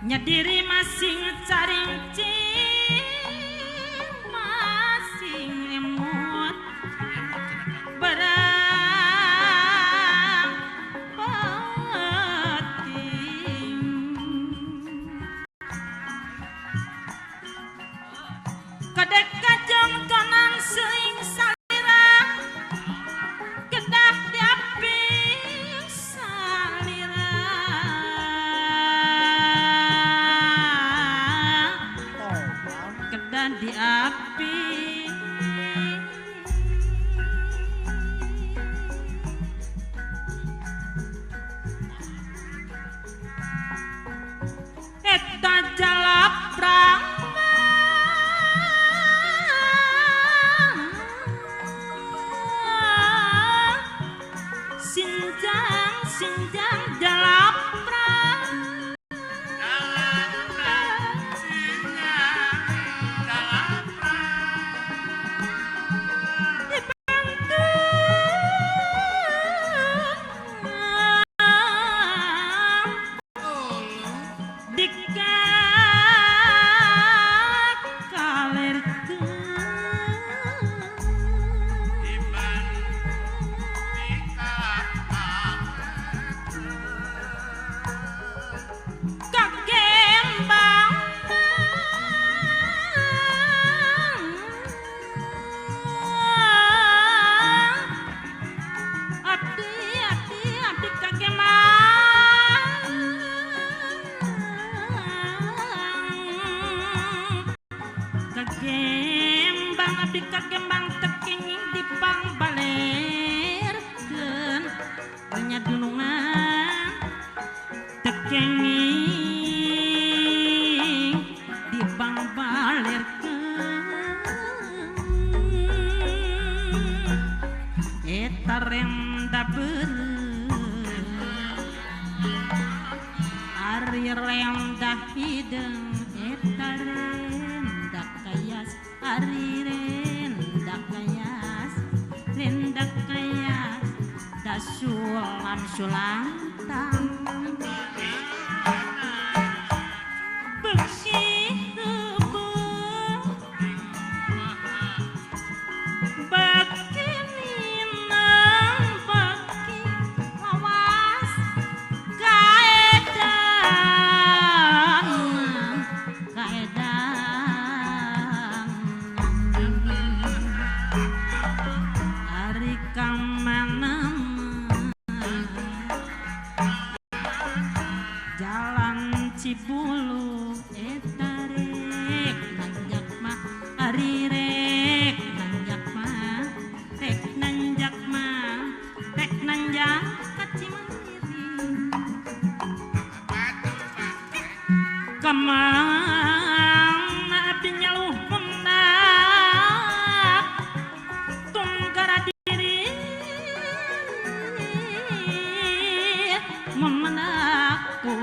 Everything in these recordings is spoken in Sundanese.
nyediri masing carincing masing emut berang peting kadek kajong tonan seuing salira kedah diapi salira kedah diapi eta jalaprang sinjang sinjang jalaprang kagembang abdi kagembang tekinging dipang balerkeun nya dunungan tekinging dipang balerkeun eta renda beureuh ari renda hideung eta renda kayas ari renda kayas da sulam sulantang bersih heubeung baki minang baki lawas kaedan ari kamana jalan Cibulu eta rek nanjak mah ari rek nanjak mah rek nanjak ka Cimandiri kamana abdi nyaluh mendak tunggara diri memenakku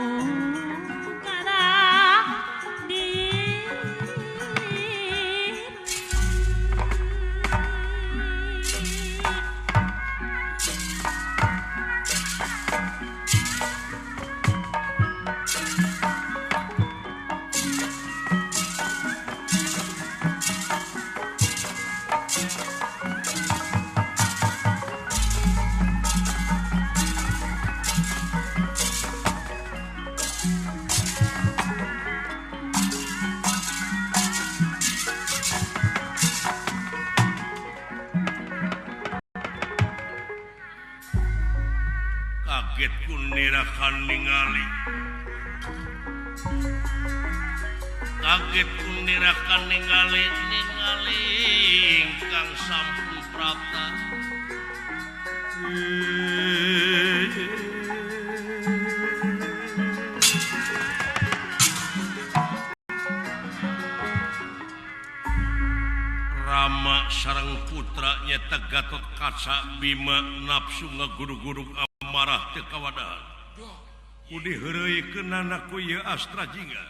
kaget kunirakan ningali ingkang sampun prapta Rama sareng putra nyata Gatotkaca Bima nafsu ngaguru-gurug amarah teu kawadahan udi heureuikeun anakku ieu Astra Jingga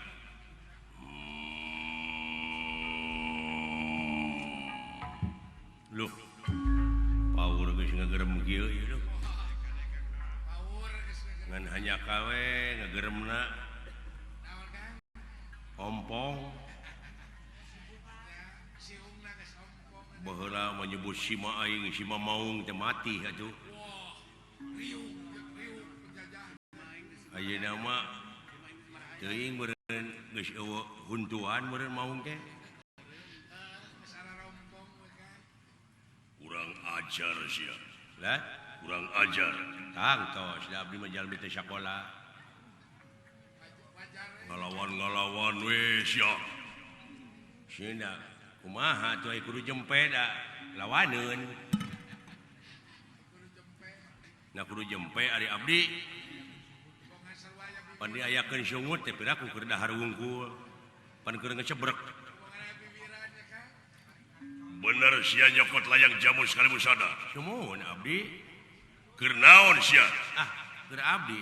loh paur geus ngagerem kieu ieu ngan hanya kawe ngageremna ompong baheula menyebut sima aing sima maung teh mati atuh ayeuna mah teuing meureun geus eueuh huntuan meureun maung teh kurang ajar sia lah kurang ajar tang tos da abdi mah jalmi teh sakola ngalawan we sia cenah kumaha tuh kudu jempe da lawaneun na kudu jempe ari abdi pan diayakeun sungut teh piraku keur dahar wungkul pan keur ngecebrek bener sia nyokot layang jamu sekali musada sumuhun abdi keur naon sia keur abdi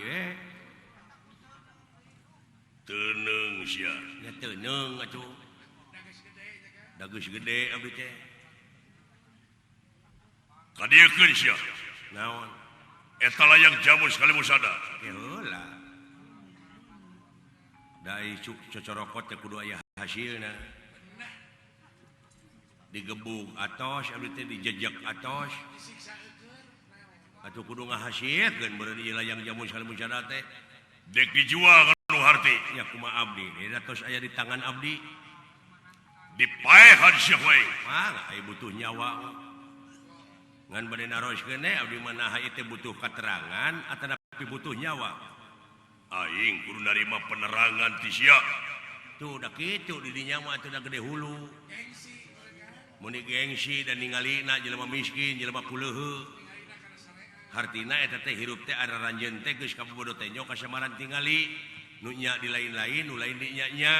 teuneung sia nya teuneung atuh da geus gede abdi teh kadiekeun sia naon eta layang jamu sekali musada heula da cocorokot teh kudu aya hasilna digebuk atos abdi teh dijejek atos atuh kudu ngahasilkeun beureun ieu layang jamu sekali musada teh dek dijual nu harti nya kumaha abdi eta tos aya di tangan abdi dipaehan sia wae mah aya butuh nyawa ngan bade naroskeun abdi mah naha ieu teh butuh katerangan ataupun butuh nyawa aing kudu narima penerangan ti sia tuh da kitu di dinya mah atuh da gede hulu mun gengsi dan ningalina jelema miskin jelema kuleuheu hartina eta teh hirup teh ada ranjeun teh geus kabobodo teh nyok kasamaran tingali nu nya di lain-lain nu lain di nya-nya